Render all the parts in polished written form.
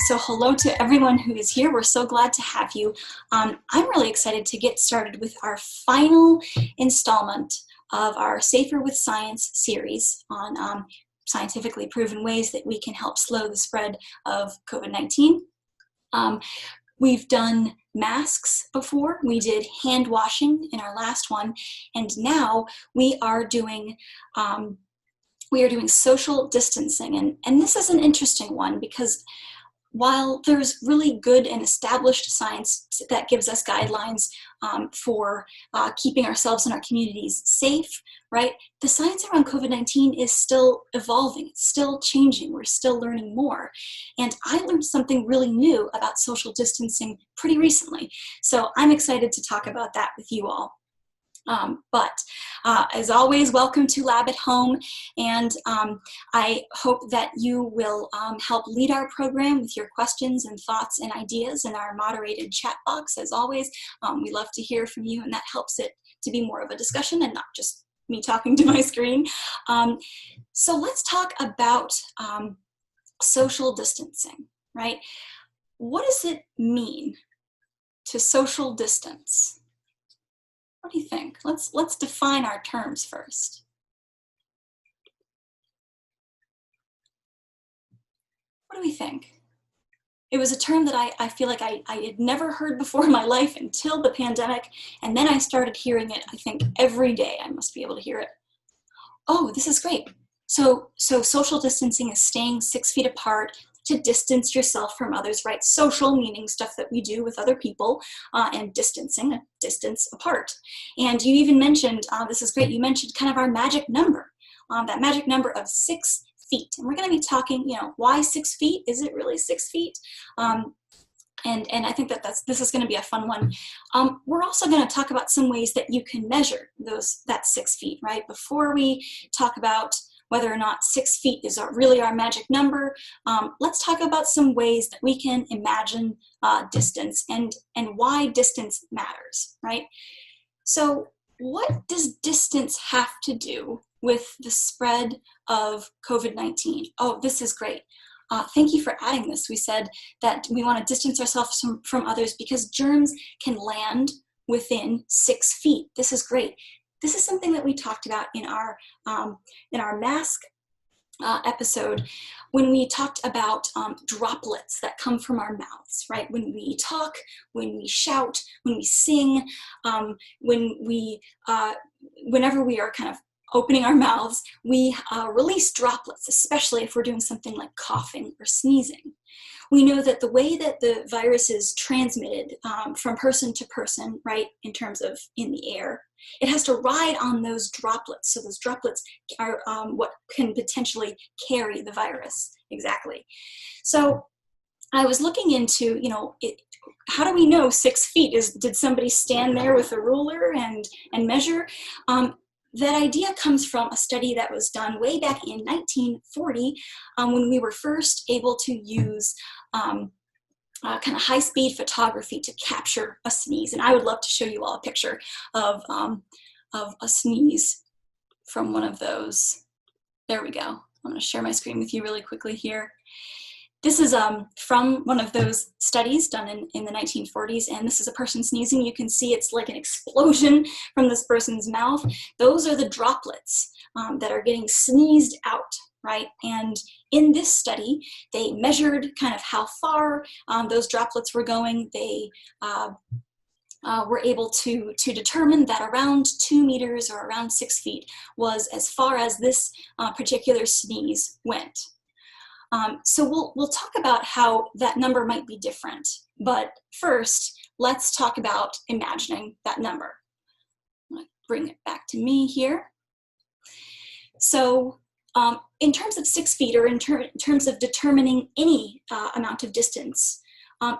So hello to everyone who is here. We're so glad to have you. I'm really excited to get started with our final installment of our Safer with Science series on scientifically proven ways that we can help slow the spread of COVID-19. We've done masks before, we did hand washing in our last one, and now we are doing social distancing. And this is an interesting one because while there's really good and established science that gives us guidelines for keeping ourselves and our communities safe, right? The science around COVID-19 is still evolving, it's still changing, we're still learning more. And I learned something really new about social distancing pretty recently. So I'm excited to talk about that with you all. As always, welcome to Lab at Home, and I hope that you will help lead our program with your questions and thoughts and ideas in our moderated chat box. As always, we love to hear from you, and that helps it to be more of a discussion and not just me talking to my screen. So let's talk about social distancing, right? What does it mean to social distance? What do you think? Let's define our terms first. What do we think? It was a term that I feel like I had never heard before in my life until the pandemic, and then I started hearing it, I think, every day. I must be able to hear it. Oh, this is great. So social distancing is staying 6 feet apart, to distance yourself from others, right? Social meaning stuff that we do with other people, and distancing, a distance apart. And you even mentioned, this is great, you mentioned kind of our magic number, that magic number of 6 feet. And we're gonna be talking, why 6 feet? Is it really 6 feet? And I think this is gonna be a fun one. We're also gonna talk about some ways that you can measure that 6 feet, right? Before we talk about whether or not 6 feet is really our magic number, let's talk about some ways that we can imagine distance and why distance matters, right? So what does distance have to do with the spread of COVID-19? Oh, this is great. Thank you for adding this. We said that we want to distance ourselves from others because germs can land within 6 feet. This is great. This is something that we talked about in our mask episode when we talked about droplets that come from our mouths, right? When we talk, when we shout, when we sing, whenever we are kind of opening our mouths, we release droplets, especially if we're doing something like coughing or sneezing. We know that the way that the virus is transmitted from person to person, right, in terms of in the air, it has to ride on those droplets. So those droplets are what can potentially carry the virus, exactly. So I was looking into, how do we know 6 feet? Did somebody stand there with a ruler and measure? That idea comes from a study that was done way back in 1940 when we were first able to use kind of high-speed photography to capture a sneeze. And I would love to show you all a picture of a sneeze from one of those. There we go. I'm going to share my screen with you really quickly here. This is from one of those studies done in the 1940s, and this is a person sneezing. You can see it's like an explosion from this person's mouth. Those are the droplets that are getting sneezed out, right? And in this study, they measured kind of how far those droplets were going. They were able to determine that around 2 meters or around 6 feet was as far as this particular sneeze went. So we'll talk about how that number might be different, but first, let's talk about imagining that number. I'm gonna bring it back to me here. So in terms of 6 feet, or in terms of determining any amount of distance,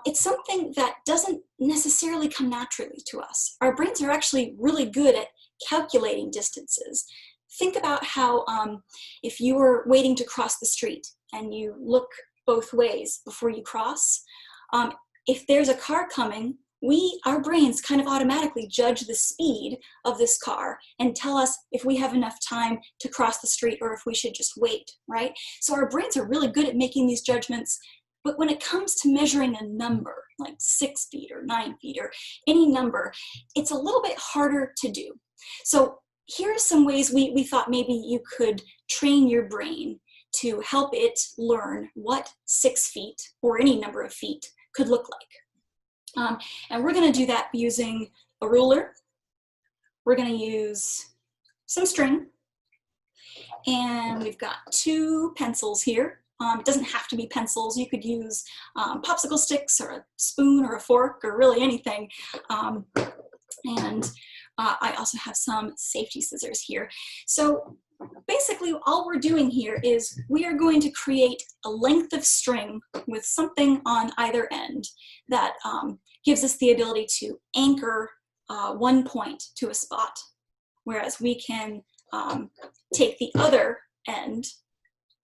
it's something that doesn't necessarily come naturally to us. Our brains are actually really good at calculating distances. Think about how if you were waiting to cross the street and you look both ways before you cross, if there's a car coming, our brains kind of automatically judge the speed of this car and tell us if we have enough time to cross the street or if we should just wait, right? So our brains are really good at making these judgments But when it comes to measuring a number, like 6 feet or 9 feet or any number, it's a little bit harder to do. So here are some ways we thought maybe you could train your brain to help it learn what 6 feet or any number of feet could look like. And we're going to do that using a ruler. We're going to use some string, and we've got 2 pencils here. It doesn't have to be pencils. You could use popsicle sticks or a spoon or a fork or really anything. I also have some safety scissors here. So basically all we're doing here is we are going to create a length of string with something on either end that gives us the ability to anchor one point to a spot, whereas we can take the other end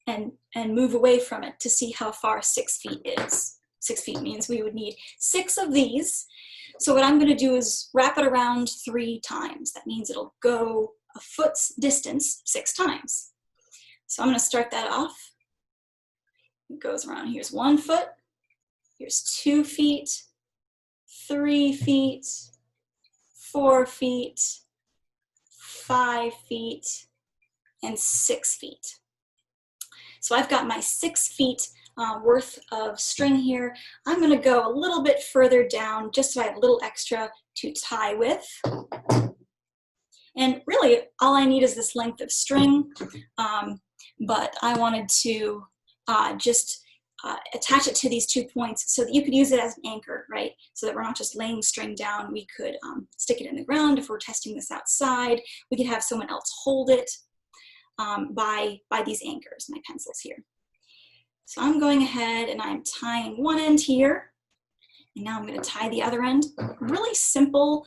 and move away from it to see how far 6 feet is. 6 feet means we would need 6 of these. So what I'm going to do is wrap it around 3 times. That means it'll go a foot's distance 6 times. So I'm going to start that off. It goes around. Here's 1 foot. Here's 2 feet, 3 feet, 4 feet, 5 feet, and 6 feet. So I've got my 6 feet worth of string here. I'm going to go a little bit further down just so I have a little extra to tie with. And really all I need is this length of string, but I wanted to just attach it to these 2 points so that you could use it as an anchor, right? So that we're not just laying string down. We could stick it in the ground if we're testing this outside. We could have someone else hold it by these anchors, my pencils here. So I'm going ahead and I'm tying one end here, and now I'm going to tie the other end. Really simple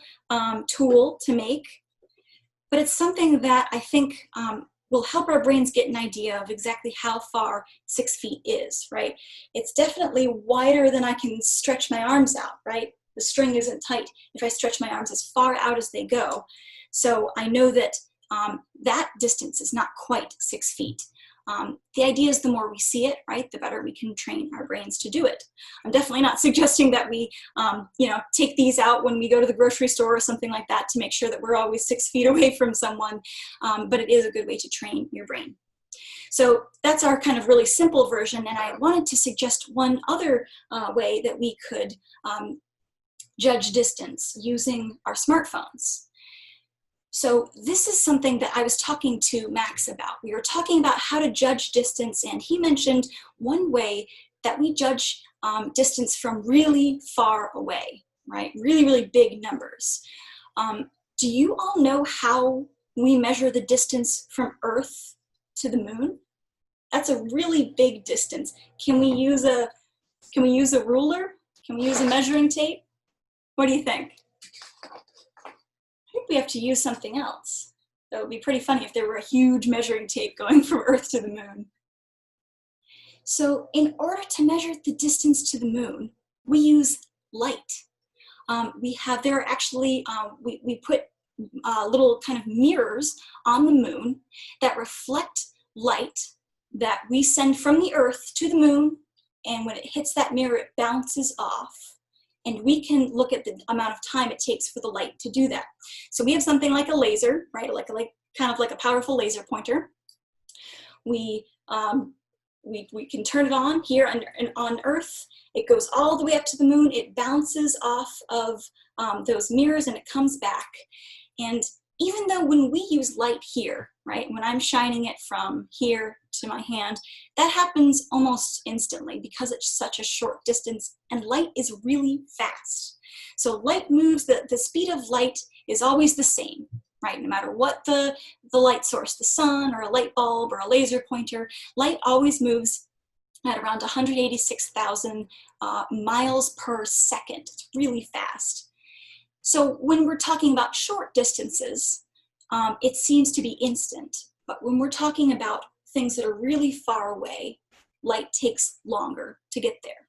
tool to make, but it's something that I think will help our brains get an idea of exactly how far 6 feet is, right? It's definitely wider than I can stretch my arms out, right? The string isn't tight if I stretch my arms as far out as they go. So I know that that distance is not quite 6 feet. The idea is the more we see it, right, the better we can train our brains to do it. I'm definitely not suggesting that we, take these out when we go to the grocery store or something like that to make sure that we're always 6 feet away from someone, but it is a good way to train your brain. So that's our kind of really simple version, and I wanted to suggest one other way that we could judge distance using our smartphones. So this is something that I was talking to Max about. We were talking about how to judge distance, and he mentioned one way that we judge distance from really far away, right? Really, really big numbers. Do you all know how we measure the distance from Earth to the moon? That's a really big distance. Can we use a ruler? Can we use a measuring tape? What do you think? I think we have to use something else. That would be pretty funny if there were a huge measuring tape going from Earth to the moon. So in order to measure the distance to the moon, we use light. We put little kind of mirrors on the moon that reflect light that we send from the Earth to the moon, and when it hits that mirror, it bounces off. And we can look at the amount of time it takes for the light to do that. So we have something like a laser, right? Kind of like a powerful laser pointer. We can turn it on here on Earth. It goes all the way up to the moon. It bounces off of those mirrors and it comes back. And even though when we use light here, right, when I'm shining it from here to my hand, that happens almost instantly because it's such a short distance and light is really fast. So light moves, the speed of light is always the same, right? No matter what the light source, the sun or a light bulb or a laser pointer, light always moves at around 186,000 miles per second. It's really fast. So when we're talking about short distances, it seems to be instant. But when we're talking about things that are really far away, light takes longer to get there.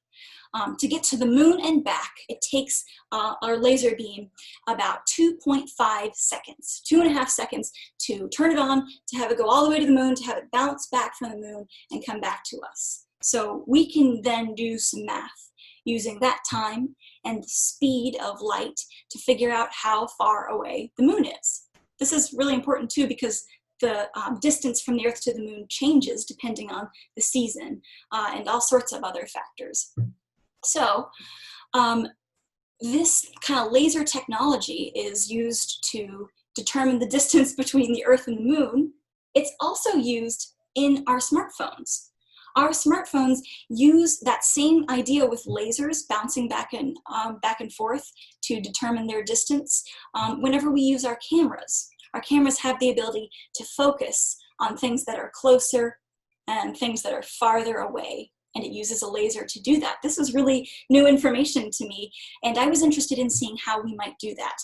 To get to the moon and back, it takes our laser beam about 2.5 seconds, 2.5 seconds to turn it on, to have it go all the way to the moon, to have it bounce back from the moon and come back to us. So we can then do some math using that time and the speed of light to figure out how far away the moon is. This is really important too because the distance from the Earth to the moon changes depending on the season and all sorts of other factors. So this kind of laser technology is used to determine the distance between the Earth and the moon. It's also used in our smartphones. Our smartphones use that same idea with lasers bouncing back and forth to determine their distance whenever we use our cameras. Our cameras have the ability to focus on things that are closer and things that are farther away, and it uses a laser to do that. This is really new information to me, and I was interested in seeing how we might do that.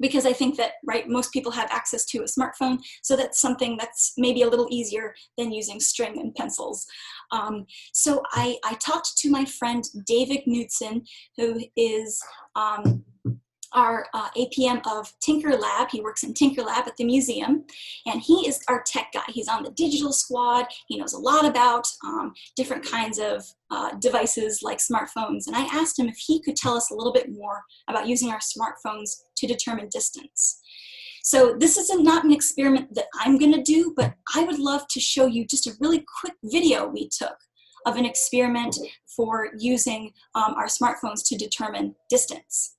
Because I think that, right, most people have access to a smartphone, so that's something that's maybe a little easier than using string and pencils. So I talked to my friend David Knudsen, who is our APM of Tinker Lab. He works in Tinker Lab at the museum, and he is our tech guy. He's on the digital squad. He knows a lot about different kinds of devices like smartphones, and I asked him if he could tell us a little bit more about using our smartphones to determine distance. So this is not an experiment that I'm gonna do, but I would love to show you just a really quick video we took of an experiment for using our smartphones to determine distance.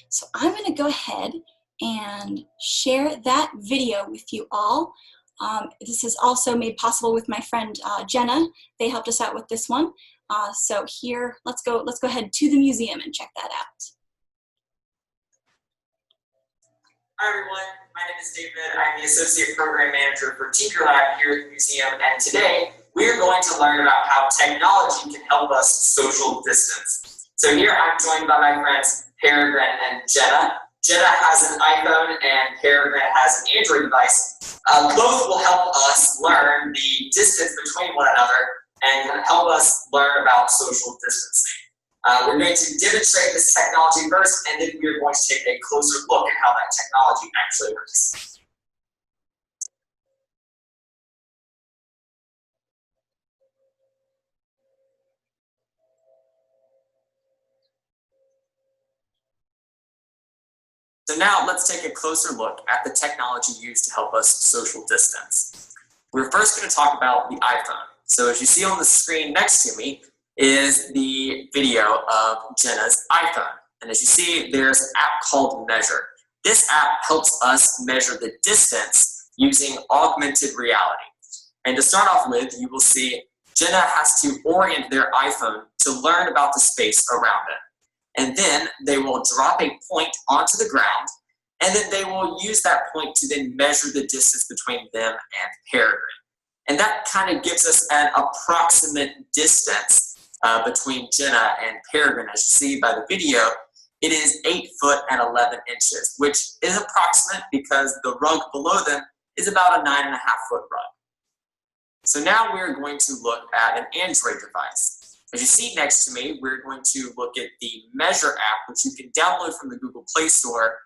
So I'm going to go ahead and share that video with you all. This is also made possible with my friend Jenna. They helped us out with this one. So here, let's go ahead to the museum and check that out. Hi everyone, my name is David. I'm the Associate Program Manager for Tinker Lab here at the museum, and today we are going to learn about how technology can help us social distance. So here I'm joined by my friends Peregrine and Jenna. Jenna has an iPhone and Peregrine has an Android device. Both will help us learn the distance between one another and help us learn about social distancing. We're going to demonstrate this technology first, and then we're going to take a closer look at how that technology actually works. So now let's take a closer look at the technology used to help us social distance. We're first going to talk about the iPhone. So as you see on the screen next to me is the video of Jenna's iPhone. And as you see, there's an app called Measure. This app helps us measure the distance using augmented reality. And to start off with, you will see Jenna has to orient their iPhone to learn about the space around it. And then they will drop a point onto the ground, and then they will use that point to then measure the distance between them and Peregrine. And that kind of gives us an approximate distance between Jenna and Peregrine. As you see by the video, it is 8 foot and 11 inches, which is approximate because the rug below them is about a 9.5 foot rug. So now we're going to look at an Android device. As you see next to me, we're going to look at the Measure app, which you can download from the Google Play Store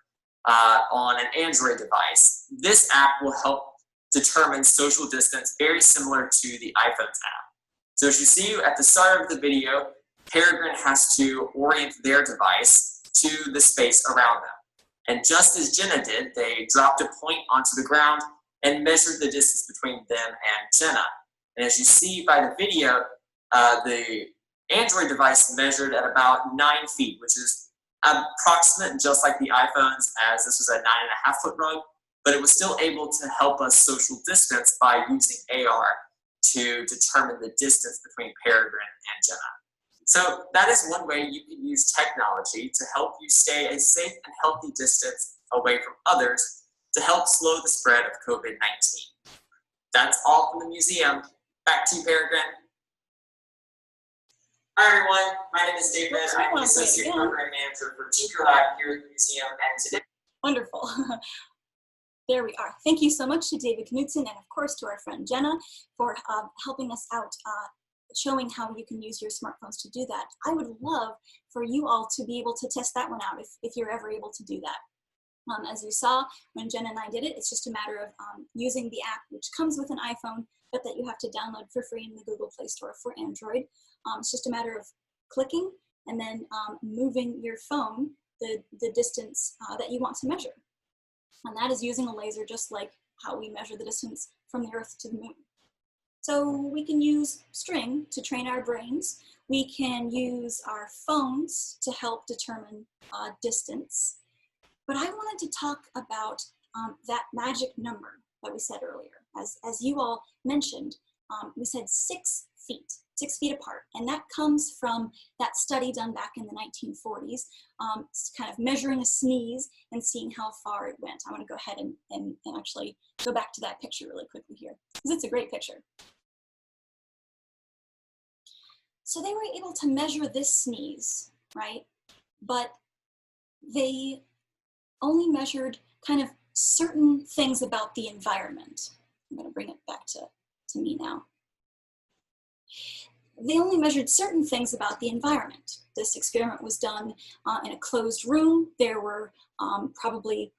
on an Android device. This app will help determine social distance, very similar to the iPhone's app. So as you see at the start of the video, Peregrine has to orient their device to the space around them. And just as Jenna did, they dropped a point onto the ground and measured the distance between them and Jenna. And as you see by the video, the Android device measured at about 9 feet, which is approximate, just like the iPhone's, as this was a 9.5 foot rug, but it was still able to help us social distance by using AR to determine the distance between Peregrine and Jenna. So that is one way you can use technology to help you stay a safe and healthy distance away from others to help slow the spread of COVID-19. That's all from the museum. Back to you, Peregrine. Hi everyone, my name is David. I'm the Associate Program Manager for Tinker Lab here at the museum, and today... Wonderful. There we are. Thank you so much to David Knudsen and of course to our friend Jenna for helping us out, showing how you can use your smartphones to do that. I would love for you all to be able to test that one out if you're ever able to do that. As you saw when Jenna and I did it, it's just a matter of using the app which comes with an iPhone but that you have to download for free in the Google Play Store for Android. It's just a matter of clicking and then moving your phone the distance that you want to measure. And that is using a laser, just like how we measure the distance from the Earth to the moon. So we can use string to train our brains. We can use our phones to help determine distance. But I wanted to talk about that magic number that we said earlier. As you all mentioned, we said 6 feet, 6 feet apart. And that comes from that study done back in the 1940s, kind of measuring a sneeze and seeing how far it went. I want to go ahead and actually go back to that picture really quickly here, because it's a great picture. So they were able to measure this sneeze, right? But they only measured kind of certain things about the environment. I'm going to bring it back to me now. They only measured certain things about the environment. This experiment was done in a closed room. There were probably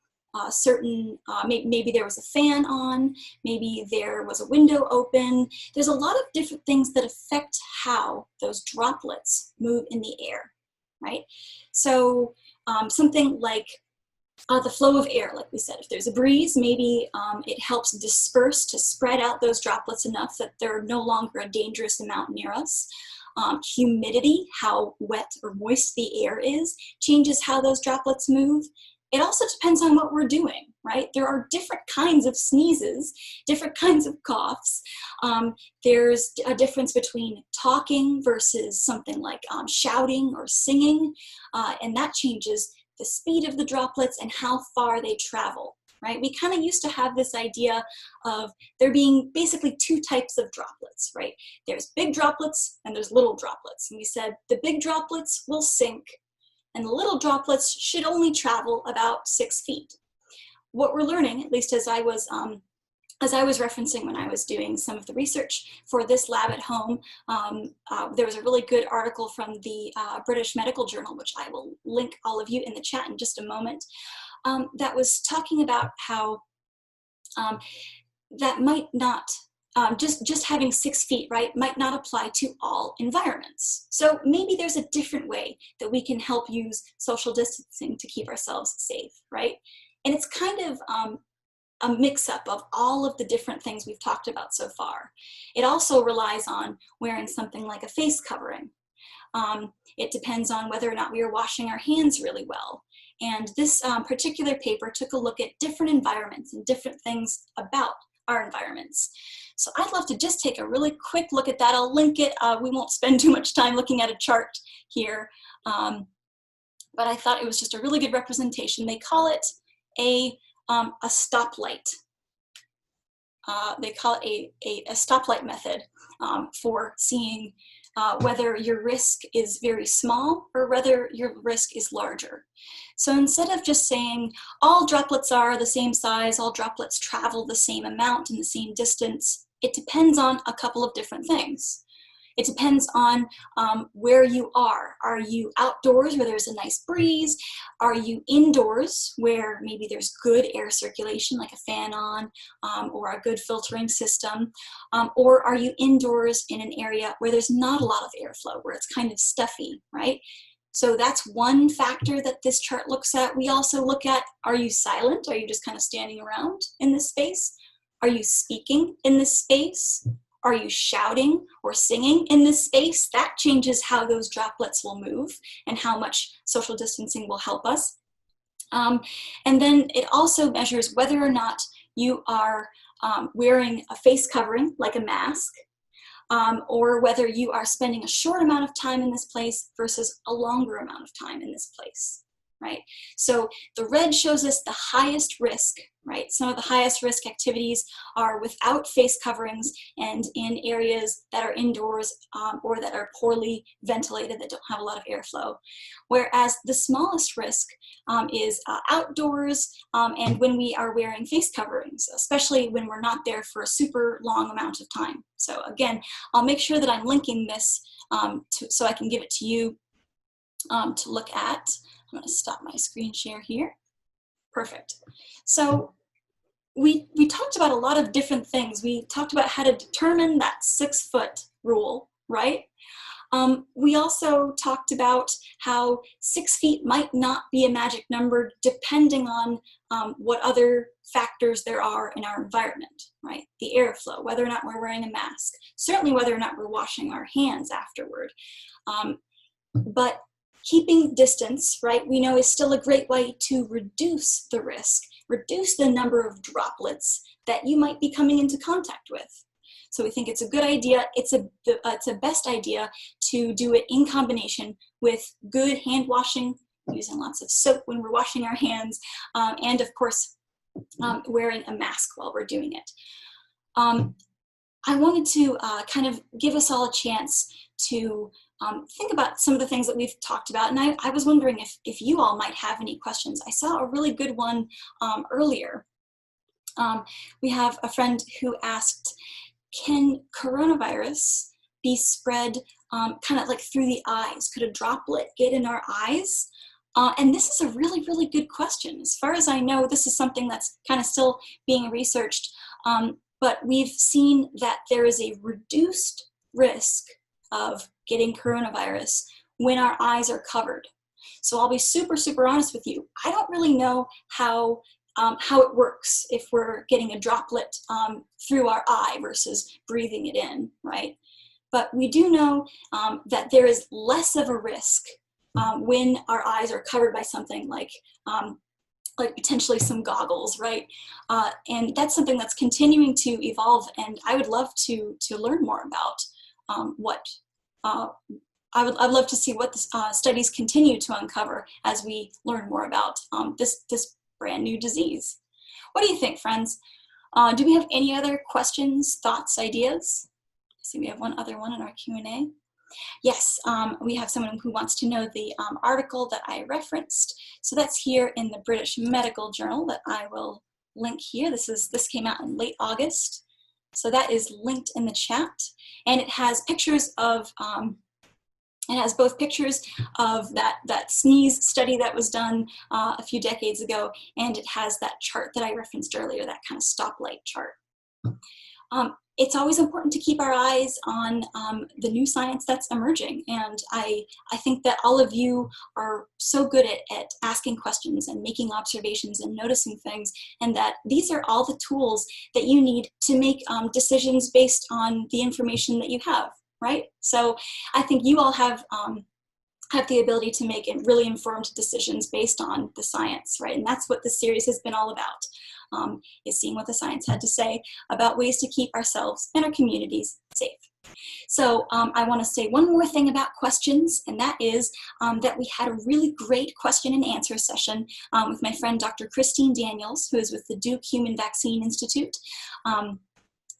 maybe there was a fan on, maybe there was a window open. There's a lot of different things that affect how those droplets move in the air, right? So something like the flow of air, like we said, if there's a breeze, maybe it helps disperse to spread out those droplets enough that they're no longer a dangerous amount near us. Humidity, how wet or moist the air is, changes how those droplets move. It also depends on what we're doing, right? There are different kinds of sneezes, different kinds of coughs. There's a difference between talking versus something like shouting or singing, and that changes the speed of the droplets and how far they travel, right? We kind of used to have this idea of there being basically 2 types of droplets, right? There's big droplets and there's little droplets. And we said the big droplets will sink and the little droplets should only travel about 6 feet. What we're learning, at least as I was referencing when I was doing some of the research for this lab at home, there was a really good article from the British Medical Journal, which I will link all of you in the chat in just a moment, that was talking about how that might not, just having 6 feet, right, might not apply to all environments. So maybe there's a different way that we can help use social distancing to keep ourselves safe, right? And it's kind of a mix-up of all of the different things we've talked about so far. It also relies on wearing something like a face covering. It depends on whether or not we are washing our hands really well. And this particular paper took a look at different environments and different things about our environments. So I'd love to just take a really quick look at that. I'll link it. We won't spend too much time looking at a chart here, but I thought it was just a really good representation. They call it a stoplight. They call it a stoplight method for seeing whether your risk is very small or whether your risk is larger. So instead of just saying all droplets are the same size, all droplets travel the same amount and the same distance, it depends on a couple of different things. It depends on where you are. Are you outdoors where there's a nice breeze? Are you indoors where maybe there's good air circulation, like a fan on, or a good filtering system? Or are you indoors in an area where there's not a lot of airflow, where it's kind of stuffy, right? So that's one factor that this chart looks at. We also look at, are you silent? Are you just kind of standing around in this space? Are you speaking in this space? Are you shouting or singing in this space? That changes how those droplets will move and how much social distancing will help us. And then it also measures whether or not you are wearing a face covering, like a mask, or whether you are spending a short amount of time in this place versus a longer amount of time in this place, right? So the red shows us the highest risk, right? Some of the highest risk activities are without face coverings and in areas that are indoors or that are poorly ventilated, that don't have a lot of airflow. Whereas the smallest risk is outdoors and when we are wearing face coverings, especially when we're not there for a super long amount of time. So again, I'll make sure that I'm linking this so I can give it to you to look at. I'm going to stop my screen share here. Perfect. So we talked about a lot of different things. We talked about how to determine that 6-foot rule, right? We also talked about how 6 feet might not be a magic number depending on what other factors there are in our environment, right? The airflow, whether or not we're wearing a mask, certainly whether or not we're washing our hands afterward. But keeping distance, right, we know is still a great way to reduce the risk, reduce the number of droplets that you might be coming into contact with. So we think it's a good idea. It's a best idea to do it in combination with good hand washing, using lots of soap when we're washing our hands, and of course, wearing a mask while we're doing it. I wanted to kind of give us all a chance to think about some of the things that we've talked about, and I was wondering if you all might have any questions. I saw a really good one earlier. We have a friend who asked, can coronavirus be spread kind of like through the eyes? Could a droplet get in our eyes? And this is a really, really good question. As far as I know, this is something that's kind of still being researched, but we've seen that there is a reduced risk of getting coronavirus when our eyes are covered. So I'll be super, super honest with you. I don't really know how it works if we're getting a droplet through our eye versus breathing it in, right? But we do know that there is less of a risk when our eyes are covered by something like potentially some goggles, right? And that's something that's continuing to evolve, and I would love to learn more about I'd love to see what the studies continue to uncover as we learn more about this brand new disease. What do you think, friends? Do we have any other questions, thoughts, ideas? I see we have one other one in our Q&A. Yes, we have someone who wants to know the article that I referenced. So that's here in the British Medical Journal that I will link here. This came out in late August. So that is linked in the chat. And it has pictures of it has both pictures of that sneeze study that was done a few decades ago, and it has that chart that I referenced earlier, that kind of stoplight chart. It's always important to keep our eyes on the new science that's emerging, and I think that all of you are so good at asking questions and making observations and noticing things, and that these are all the tools that you need to make decisions based on the information that you have. Right? So I think you all have the ability to make really informed decisions based on the science, right? And that's what this series has been all about, is seeing what the science had to say about ways to keep ourselves and our communities safe. So I want to say one more thing about questions, and that is that we had a really great question and answer session with my friend Dr. Christine Daniels, who is with the Duke Human Vaccine Institute.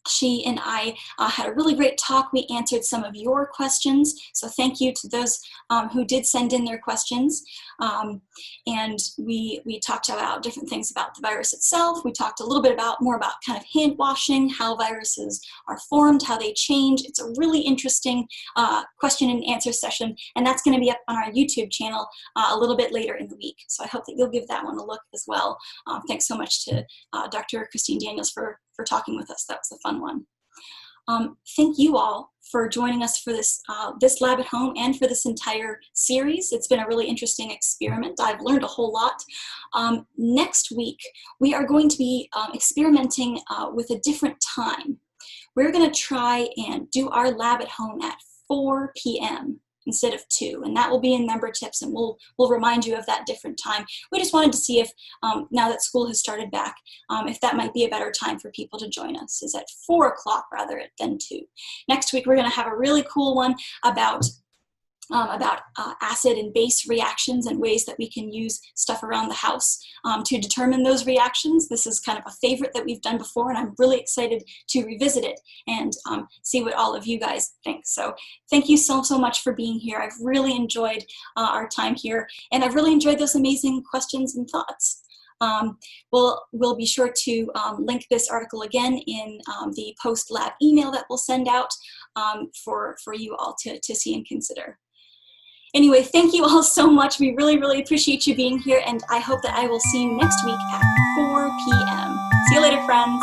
She and I had a really great talk. We answered some of your questions, so thank you to those who did send in their questions. And we talked about different things about the virus itself. We talked a little bit more about kind of hand washing, how viruses are formed, how they change. It's a really interesting question and answer session, and that's going to be up on our YouTube channel a little bit later in the week. So I hope that you'll give that one a look as well. Thanks so much to Dr. Christine Daniels for talking with us. That was a fun one. Thank you all for joining us for this lab at home and for this entire series. It's been a really interesting experiment. I've learned a whole lot. Next week, we are going to be experimenting with a different time. We're going to try and do our lab at home at 4 p.m. instead of 2, and that will be in member tips, and we'll remind you of that different time. We just wanted to see if, now that school has started back, if that might be a better time for people to join us, is at 4 o'clock rather than 2. Next week, we're going to have a really cool one about acid and base reactions and ways that we can use stuff around the house to determine those reactions. This is kind of a favorite that we've done before, and I'm really excited to revisit it and see what all of you guys think. So thank you so much for being here. I've really enjoyed our time here, and I've really enjoyed those amazing questions and thoughts. We'll be sure to link this article again in the post-lab email that we'll send out for you all to see and consider. Anyway, thank you all so much. We really, really appreciate you being here, and I hope that I will see you next week at 4 p.m. See you later, friends.